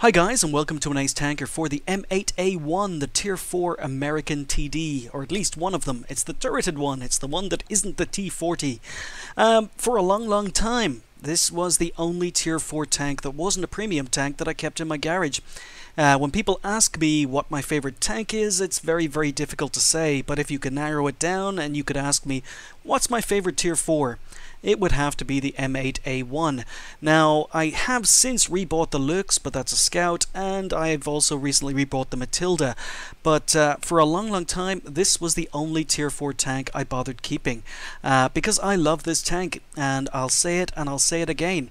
Hi guys, and welcome to an Ace Tanker for the M8A1, the Tier 4 American TD, or at least one of them. It's the turreted one, it's the one that isn't the T40. For a long time, this was the only Tier 4 tank that wasn't a premium tank that I kept in my garage. When people ask me what my favorite tank is, it's very difficult to say, but if you could narrow it down and you could ask me, what's my favorite Tier 4? It would have to be the M8A1. Now, I have since rebought the Lux, but that's a Scout, and I've also recently rebought the Matilda. But for a long time, this was the only Tier 4 tank I bothered keeping, because I love this tank, and I'll say it and I'll say it again.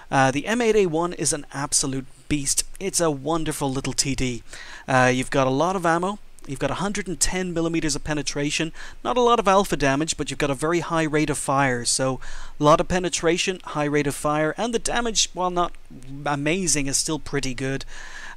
The M8A1 is an absolute beast. It's a wonderful little TD. You've got a lot of ammo. You've got 110 millimeters of penetration. Not a lot of alpha damage, but you've got a very high rate of fire. So a lot of penetration, high rate of fire, and the damage, while not amazing, is still pretty good.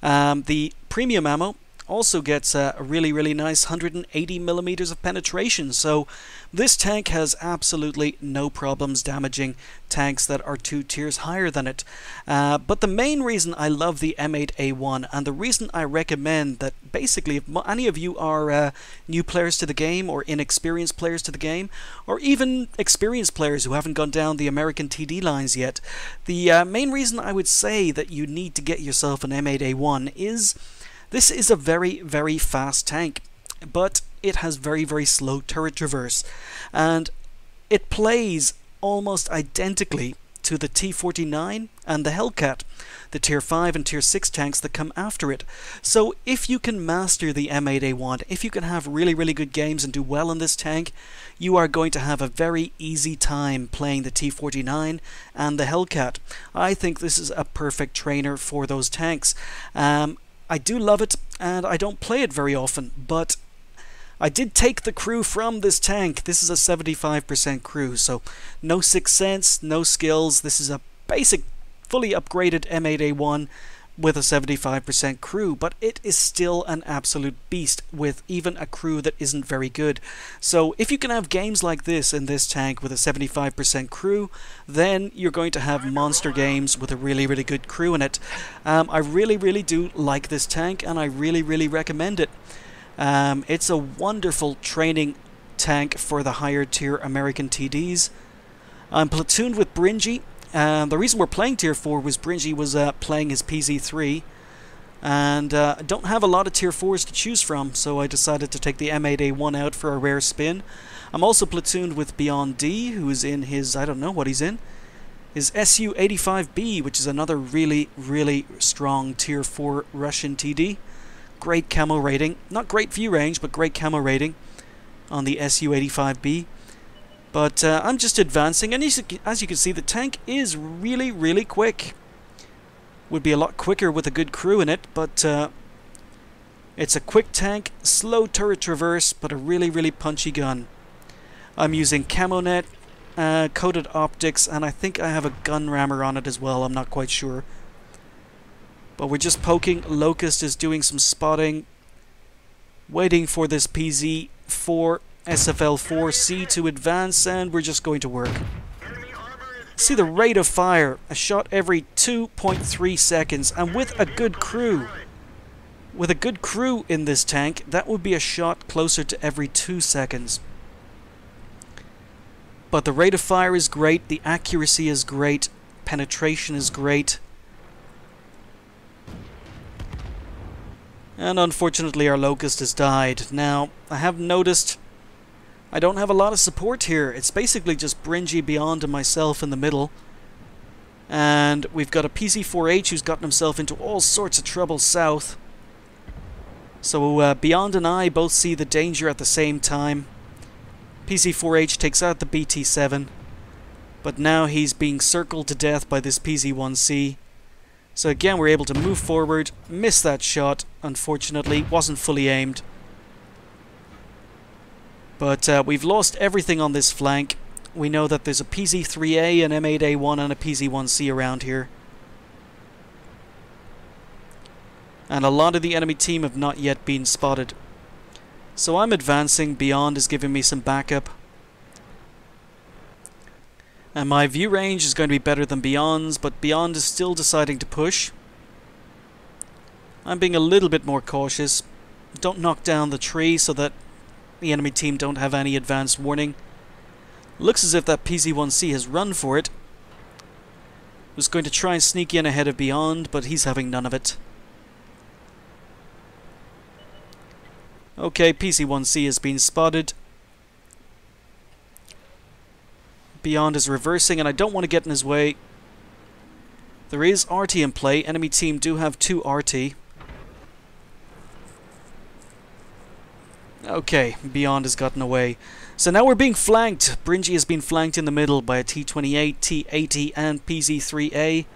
The premium ammo also gets a really nice 180 millimeters of penetration. So this tank has absolutely no problems damaging tanks that are 2 tiers higher than it. But the main reason I love the M8A1, and the reason I recommend that basically if any of you are new players to the game, or inexperienced players to the game, or even experienced players who haven't gone down the American TD lines yet, the main reason I would say that you need to get yourself an M8A1 is this is a very fast tank, but it has very slow turret traverse, and it plays almost identically to the T49 and the Hellcat, the Tier 5 and Tier 6 tanks that come after it. So if you can master the M8A1, if you can have really good games and do well in this tank, you are going to have a very easy time playing the T49 and the Hellcat. I think this is a perfect trainer for those tanks. I do love it, and I don't play it very often, but I did take the crew from this tank. This is a 75% crew, so no sixth sense, no skills. This is a basic, fully upgraded M8A1 with a 75% crew, but it is still an absolute beast with even a crew that isn't very good. So if you can have games like this in this tank with a 75% crew, then you're going to have monster games with a really good crew in it. I really do like this tank, and I really recommend it. It's a wonderful training tank for the higher tier American TDs. I'm platooned with Bringy. The reason we're playing Tier 4 was Bringy was playing his PZ3, and I don't have a lot of Tier 4s to choose from, so I decided to take the M8A1 out for a rare spin. I'm also platooned with Beyond D, who is in his, I don't know what he's in, his SU-85B, which is another really strong Tier 4 Russian TD. Great camo rating. Not great view range, but great camo rating on the SU-85B. But I'm just advancing, and as you can see, the tank is really quick. Would be a lot quicker with a good crew in it, but it's a quick tank, slow turret traverse, but a really punchy gun. I'm using camo net, coated optics, and I think I have a gun rammer on it as well. I'm not quite sure. But we're just poking. Locust is doing some spotting, waiting for this PZ4 SFL4C to advance, and we're just going to work. See the rate of fire, a shot every 2.3 seconds, and with a good crew in this tank, that would be a shot closer to every 2 seconds. But the rate of fire is great, the accuracy is great, penetration is great. And unfortunately our Locust has died. Now, I have noticed I don't have a lot of support here. It's basically just Bringy, Beyond, and myself in the middle. And we've got a PC4H who's gotten himself into all sorts of trouble south. So Beyond and I both see the danger at the same time. PC4H takes out the BT7, but now he's being circled to death by this PZ1C. So again, we're able to move forward, miss that shot, unfortunately, wasn't fully aimed. But we've lost everything on this flank. We know that there's a PZ3A, an M8A1, and a PZ1C around here. And a lot of the enemy team have not yet been spotted. So I'm advancing. Beyond is giving me some backup. And my view range is going to be better than Beyond's, but Beyond is still deciding to push. I'm being a little bit more cautious. Don't knock down the tree so that the enemy team don't have any advanced warning. Looks as if that PZ-1C has run for it. Was going to try and sneak in ahead of Beyond, but he's having none of it. Okay, PC-1C has been spotted. Beyond is reversing, and I don't want to get in his way. There is RT in play. Enemy team do have 2 RT. Okay, Beyond has gotten away. So now we're being flanked. Bringy has been flanked in the middle by a T-28, T-80 and PZ-3A.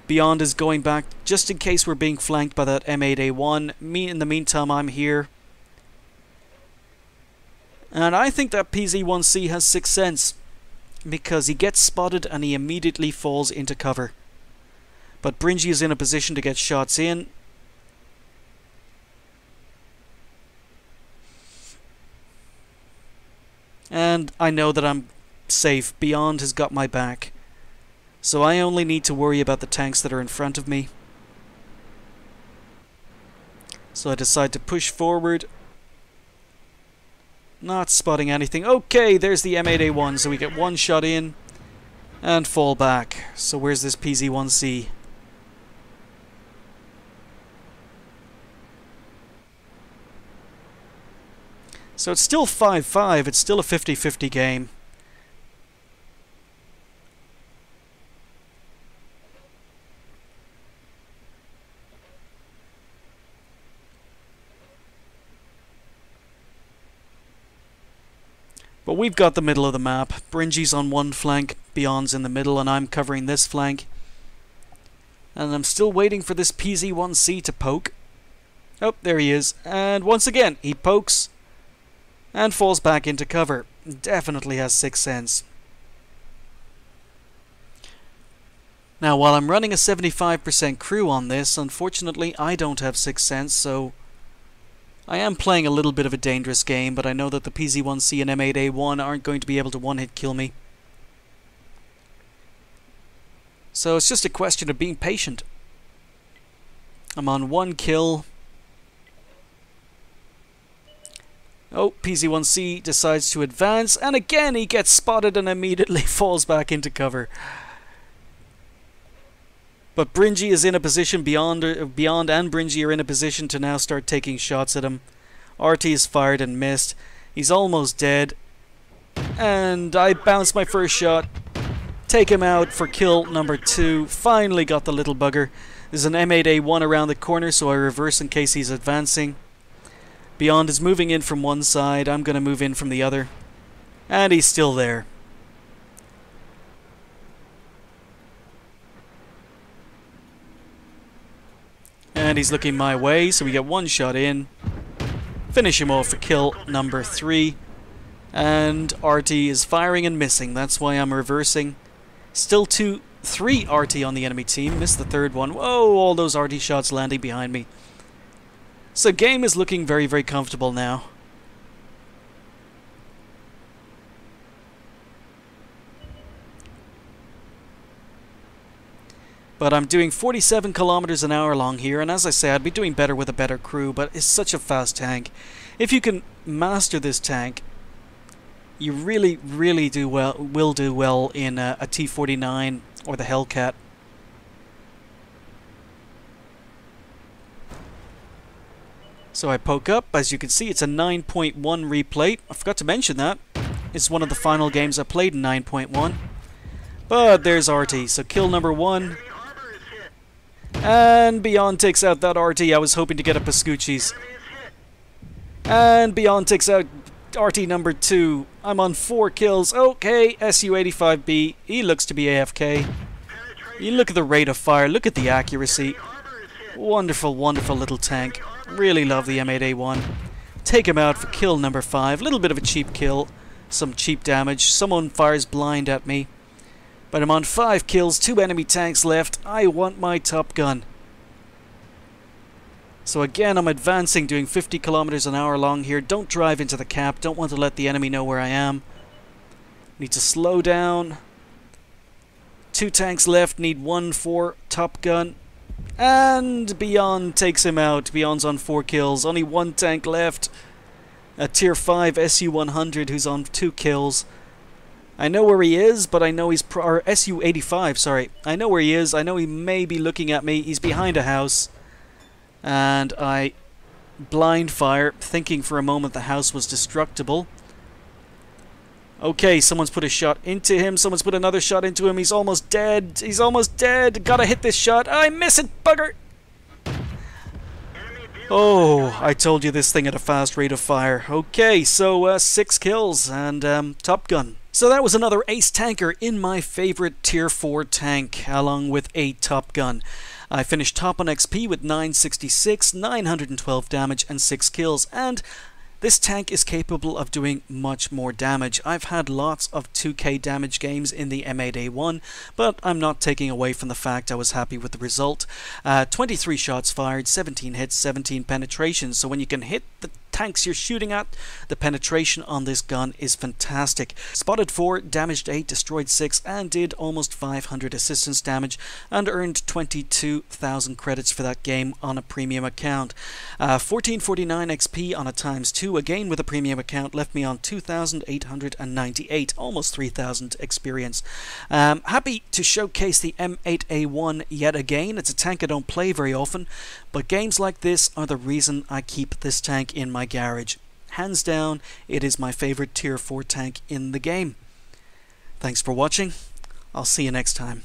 Beyond is going back just in case we're being flanked by that M8A1. In the meantime, I'm here. And I think that PZ-1C has 6th sense, because he gets spotted and he immediately falls into cover. But Bringy is in a position to get shots in. And I know that I'm safe. Beyond has got my back. So I only need to worry about the tanks that are in front of me. So I decide to push forward. Not spotting anything. Okay, there's the M8A1. So we get 1 shot in and fall back. So where's this PZ-1C? So it's still 5-5. It's still a 50-50 game. But we've got the middle of the map. Bringy's on one flank, Beyond's in the middle, and I'm covering this flank. And I'm still waiting for this PZ-1C to poke. Oh, there he is. And once again, he pokes and falls back into cover. Definitely has 6th sense. Now, while I'm running a 75% crew on this, unfortunately I don't have 6th sense, so I am playing a little bit of a dangerous game, but I know that the PZ-1C and M8A1 aren't going to be able to one-hit kill me. So it's just a question of being patient. I'm on 1 kill. Oh, PZ-1C decides to advance, and again he gets spotted and immediately falls back into cover. But Bringy is in a position, Beyond and Bringy are in a position to now start taking shots at him. RT is fired and missed. He's almost dead. And I bounce my first shot. Take him out for kill number 2. Finally got the little bugger. There's an M8A1 around the corner, so I reverse in case he's advancing. Beyond is moving in from one side. I'm going to move in from the other. And he's still there. And he's looking my way, so we get 1 shot in. Finish him off for kill number 3. And RT is firing and missing. That's why I'm reversing. Still 3 RT on the enemy team. Missed the 3rd one. Whoa, all those RT shots landing behind me. So game is looking very, very comfortable now. But I'm doing 47 kilometers an hour along here, and as I say, I'd be doing better with a better crew, but it's such a fast tank. If you can master this tank, you really, really will do well in a T-49 or the Hellcat. So I poke up. As you can see, it's a 9.1 replate. I forgot to mention that. It's one of the final games I played in 9.1. But there's RT. So kill number 1. And Beyond takes out that RT. I was hoping to get a Pascucci's. And Beyond takes out RT number 2. I'm on 4 kills. Okay, Su-85B. He looks to be AFK. You look at the rate of fire. Look at the accuracy. Wonderful, wonderful little tank. Really love the M8A1. Take him out for kill number 5. Little bit of a cheap kill. Some cheap damage. Someone fires blind at me. But I'm on 5 kills. 2 enemy tanks left. I want my Top Gun. So again, I'm advancing, doing 50 kilometers an hour along here. Don't drive into the cap. Don't want to let the enemy know where I am. Need to slow down. 2 tanks left. Need 1 for Top Gun. And Beyond takes him out. Beyond's on 4 kills. Only 1 tank left. A tier 5 SU-100 who's on 2 kills. I know where he is, but I know he's... or SU-85, sorry. I know where he is. I know he may be looking at me. He's behind a house. And I blind fire, thinking for a moment the house was destructible. Okay, someone's put a shot into him. Someone's put another shot into him. He's almost dead. He's almost dead. Gotta hit this shot. I miss it, bugger! Oh, I told you this thing had a fast rate of fire. Okay, so 6 kills and Top Gun. So that was another Ace Tanker in my favorite Tier 4 tank, along with a Top Gun. I finished top on XP with 966, 912 damage and 6 kills, and this tank is capable of doing much more damage. I've had lots of 2k damage games in the M8A1, but I'm not taking away from the fact I was happy with the result. 23 shots fired, 17 hits, 17 penetrations, so when you can hit the tanks you're shooting at, the penetration on this gun is fantastic. Spotted 4, damaged 8, destroyed 6, and did almost 500 assistance damage, and earned 22,000 credits for that game on a premium account. 1449 XP on a ×2, again with a premium account, left me on 2,898, almost 3,000 experience. Happy to showcase the M8A1 yet again. It's a tank I don't play very often, but games like this are the reason I keep this tank in my garage. Hands down, it is my favorite Tier 4 tank in the game. Thanks for watching. I'll see you next time.